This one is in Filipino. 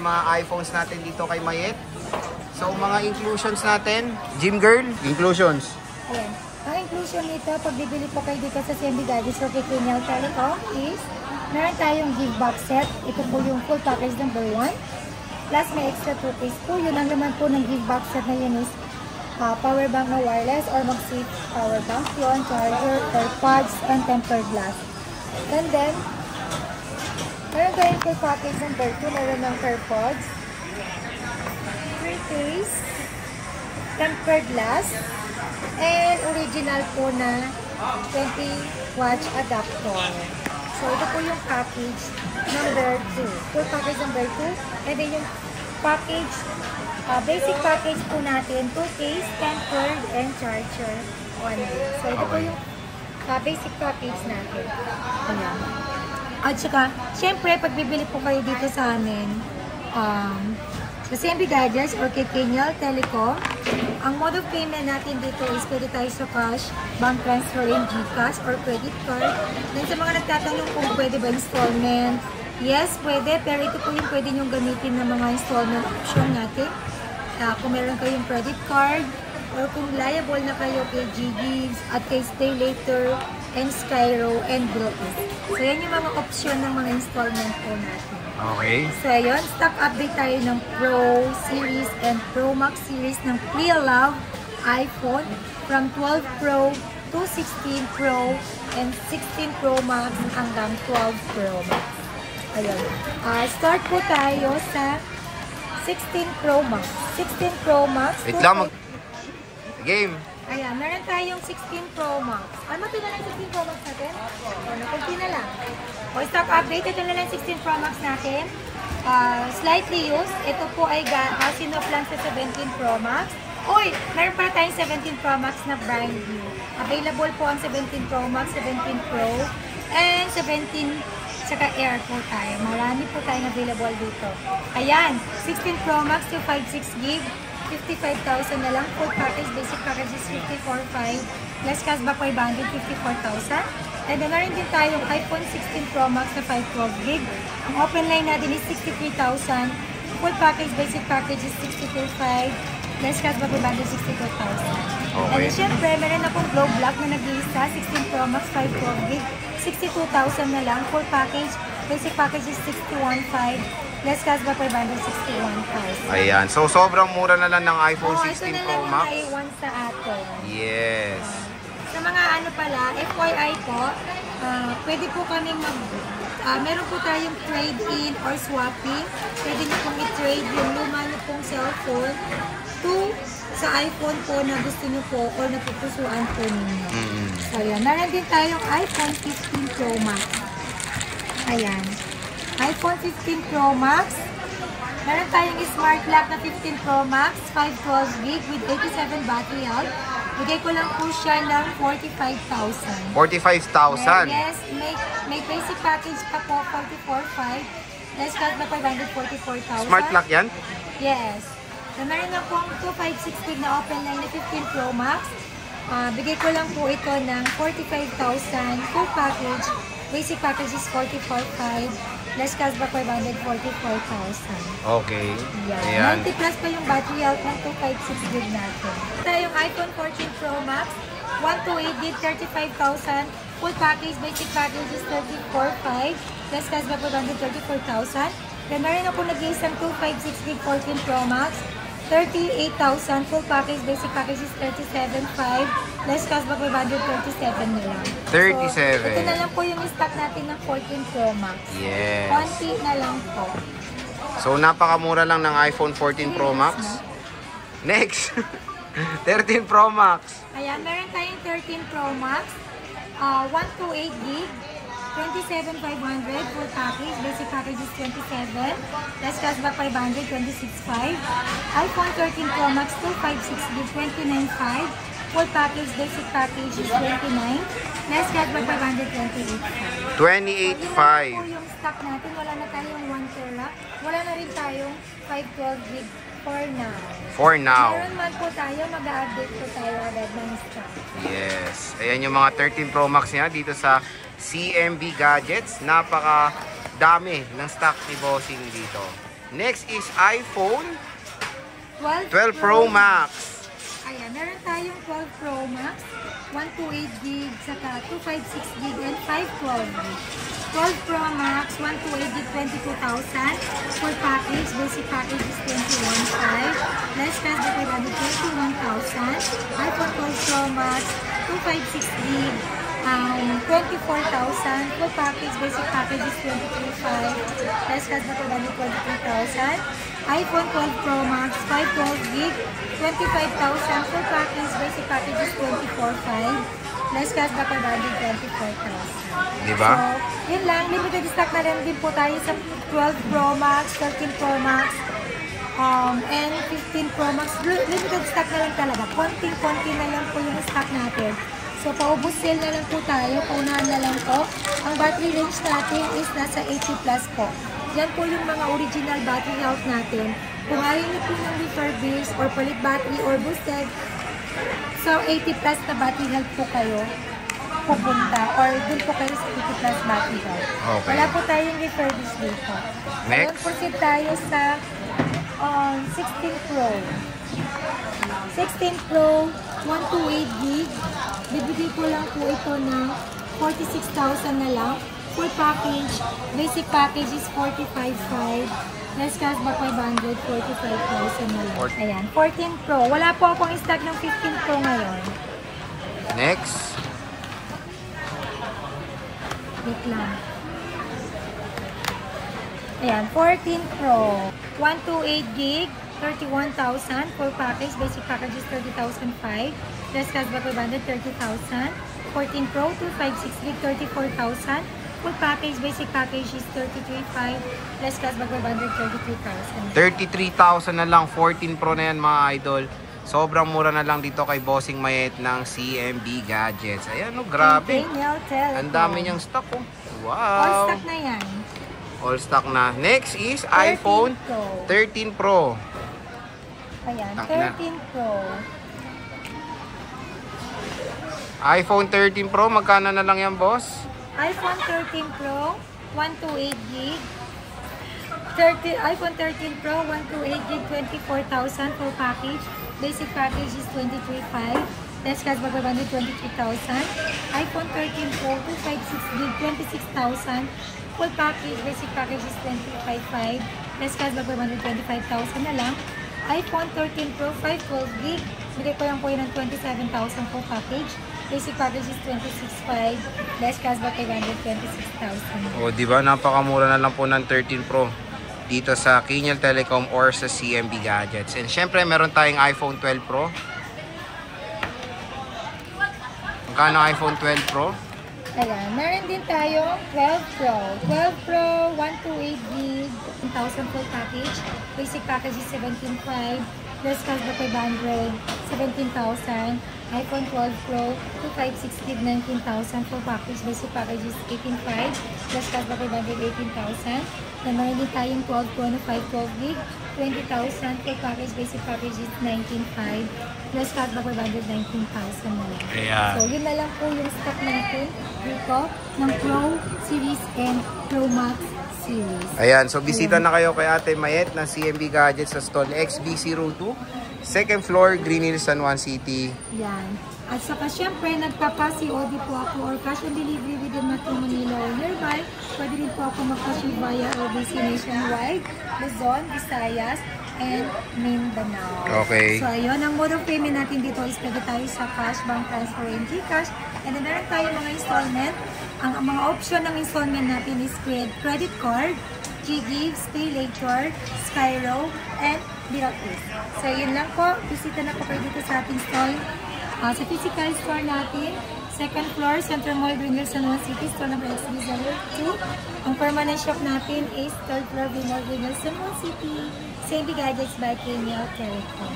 mga iPhones natin dito kay Mayet. So, mga inclusions natin. Gym Girl, inclusions. Ayan. Ang inclusion nito, pag bibili po kayo dito sa CMB Gadgets or kay Kenyal Telecom is meron tayong gift box set. Ito po yung full package number 1. Plus may extra toothpaste po. Yun ang naman po ng gift box set na yun is power bank na wireless or mag-safe power bank yun, charger, AirPods, and tempered glass. And then, meron tayong full package number 2. Meron ng AirPods, case, tempered glass, and original po na 20-watch adapter. So, ito po yung package number 2. Full package number 2. And then yung package, basic package po natin, 2 case, tempered, and charger only. So, ito po yung basic package natin. Ayan. At saka, syempre, pag bibili po kayo dito sa amin, sa CMB Gadgets or kay Kenyal Telecom, ang mode of payment natin dito is pwede tayo sa cash, bank transfer in GCash or credit card. Then sa mga nagtatanong kung pwede ba installment, yes, pwede, pero ito po yung pwede nyong gamitin ng mga installment option natin. Kung meron kayong credit card, or kung liable na kayo kay GGives at kay Stay Later, and Skyro, and Brotis. So yan yung mga option ng mga installment po natin. Okay. So, yun. Stock update tayo ng Pro Series and Pro Max Series ng Pre-Love iPhone from 12 Pro to 16 Pro and 16 Pro Max hanggang 12 Pro Max. Ayun. Start po tayo sa 16 Pro Max. 16 Pro Max. Wait lang, game. Ayan, meron tayong 16 Pro Max. Ano ito na lang 16 Pro Max natin? Nakunti na lang. O, stock update. Ito na lang 16 Pro Max natin. Slightly used. Ito po ay sinoplan sa 17 Pro Max. Uy, meron pala tayong 17 Pro Max na brand new. Available po ang 17 Pro Max, 17 Pro, and 17 saka Air po tayo. Marami po tayong available dito. Ayan, 16 Pro Max to 56 gig. 55,000 na lang. Full package, basic package is 54,500. Plus cashback 500, 54,000. And then meron din tayong iPhone 16 Pro Max na 512 gig. Ang open line natin is 63,000. Full package, basic package is 62,500. Plus cashback 500, 62,000. Okay. And then syempre, meron akong Glow Black na nag-iisa, 16 Pro Max 512 gig. 62,000 na lang. Full package, basic package is 61,500. Less cashback 561,000. Ayan. So, sobrang mura na lang ng iPhone 16 Pro Max. Ito na lang yung naiwan sa atin. Yes. Sa mga ano pala, FYI po, pwede po kami meron po tayong trade-in or swapping. Pwede nyo pong i-trade yung luma nyo pong cellphone to sa iPhone po na gusto nyo po or napupusuan po ninyo. So, yan. Meron din tayong iPhone 15 Pro Max. Ayan. iPhone 15 Pro Max. Meron tayong Smart Lock na 15 Pro Max, 512 gig with 87 battery health. Bigay ko lang po siya ng 45,000. 45,000? Yes, may basic package pa po, 44,500. Less cut na 544,000. Smart Lock yan? Yes. So, meron na pong 256 gig na open line na 15 Pro Max. Bigay ko lang po ito ng 45,000. Full package. Basic package is 44,500. Less cashback 544,000. Okay. Yan. 90 plus pa yung battery health ng 256 gig natin. Ito yung iPhone 14 Pro Max. 128 gig, 35,000. Full package, basic package is 34,500. Less cashback 534,000. Then meron ako nag-iisang 256 gig 14 Pro Max. 38,000. Full package, basic package is 37,500. Less cashback 537 na lang. 37. So, ito na lang po yung stock natin ng 14 Pro Max. Yes. Konti na lang po. So, napakamura lang ng iPhone 14 Pro Max. Next. 13 Pro Max. Ayan, meron tayong 13 Pro Max. 128 gig. 27,500 full package. Basic package is 27. Less cashback 500, 26,500. iPhone 13 Pro Max 256 gig, 29,500. Full package, basic package is 29. Less cashback 500, 28,500. 28,500. So, yung stock natin, wala na tayong 1 tera. Wala na rin tayong 512 gig for now. For now. Meron man po tayo, mag-update po tayo agad ng stock. Yes. Ayan yung mga 13 Pro Max niya dito sa CMB Gadgets. Napaka dami ng stock ni Bossing dito. Next is iPhone 12 12 Pro Max. Ayan, meron tayong 12 Pro Max, 128 gig, saka 256 gig, and 512 gig. 12 Pro Max, 128 gig, 22,000. Full package, basic package is 21,500. Less cash battery value, 21,000. iPhone 12 Pro Max, 256 gig, 24,000. Full package, basic package is 23,500. Less cash battery value, 23,000. iPhone 12 Pro Max, 512 gig, 25,000. Full package, basic package is 24,500. Less cash back value, 24,000. Diba? So, yun lang. Limited stock na rin din po tayo sa 12 Pro Max, 13 Pro Max, and 15 Pro Max. Limited stock na lang talaga. Konting-konti na lang po yung stock natin. So, paubos sale na lang po tayo. Paunahan na lang po. Ang battery range natin is nasa 80 plus po. Yan po yung mga original battery health natin. Kung ayaw nyo po ng refurbish or palit battery or boosted, so 80 plus na battery health po kayo pupunta or dun po kayo sa 80 plus battery health. Okay. Wala po tayong refurbish dito. Next. Ngayon proceed tayo sa 16 Pro. 16 Pro, 128 gig. Bibigay ko lang po ito ng 46,000 na lang. Full package, basic package is 45,500. Less cash back 500, 45,000 na lang. Ayan, 14 Pro. Wala po akong stock ng 15 Pro ngayon. Next. Wait lang. Ayan, 14 Pro. 128 gig, 31,000. Full package, basic package is 30,500. Less cash back 500, 30,000. 14 Pro, 256 gig, 34,000. Full package, basic package is 33,500. Less cash back 500, 33,000. 33,000 na lang. 14 Pro na yan mga idol. Sobrang mura na lang dito kay Bossing Mayet ng CMB Gadgets. Ayan, no, grabe. Ang dami niyang stock, oh. Wow. All stock na yan. All stock na. Next is iPhone 13 Pro. Ayan, Tak na. 13 Pro. iPhone 13 Pro, magkano na lang yan, boss? iPhone 13 Pro, 128 gig. iPhone 13 Pro, 128 gig, 24,000 full package. Basic package is 23,500. Less cash back 23,000. iPhone 13 Pro, 256 gig, 26,000. Full package, basic package is 25,500. Less cash back 25,000 na lang. iPhone 13 Pro, 512 gig. Bigay ko lang po yun ng 27,000 full package. Basic package is 26,500. Less cashback 26,000. O, di ba? Napakamura na lang po ng 13 Pro dito sa Kinyal Telecom or sa CMB Gadgets. And syempre, meron tayong iPhone 12 Pro. Magkano iPhone 12 Pro? Ayan, meron din tayo 12 Pro. 12 Pro, 128 gig, 1,000 full package. Basic package is 17,500. Less cashback 500, 17,000. iPhone 12 Pro, 256 gig, 19,000 full package. Basic package is 18,500. Plus cashback 500, 18,000. Then meron din tayong 12 Pro na 512 gig, 20,000 full package. Basic package is 19,500. Plus cashback 500, 19,000 na lang. Ayan. So yun na lang po yung stock natin dito ng Pro Series and Pro Max Series. Ayan, so bisita na kayo kay Ate Mayet ng CMB Gadgets sa stall XB02, second floor, Green Hills, San Juan City. Yan. At saka syempre, nagpapa-COD po ako or cash on delivery within Metro Manila or nearby. Pwede rin po ako mag-cash via LBC nationwide, Luzon, Visayas, and Mindanao. Okay. So ayun, ang mode of payment natin dito is pwede tayo sa cash, bank transfer, and Gcash. And then meron tayo mga installment. Ang mga option ng installment natin is credit card, G-Gives, Pay Later, Skyro, and Birakis. So yun lang po. Bisita na po kayo dito sa ating stall. Sa physical store natin, second floor, Central Mall, Green Hills, San Juan City, store number XB02. Ang permanent shop natin is third floor, Green Mall, Green Hills, San Juan City, CMB Gadgets by Kinyal Telecom.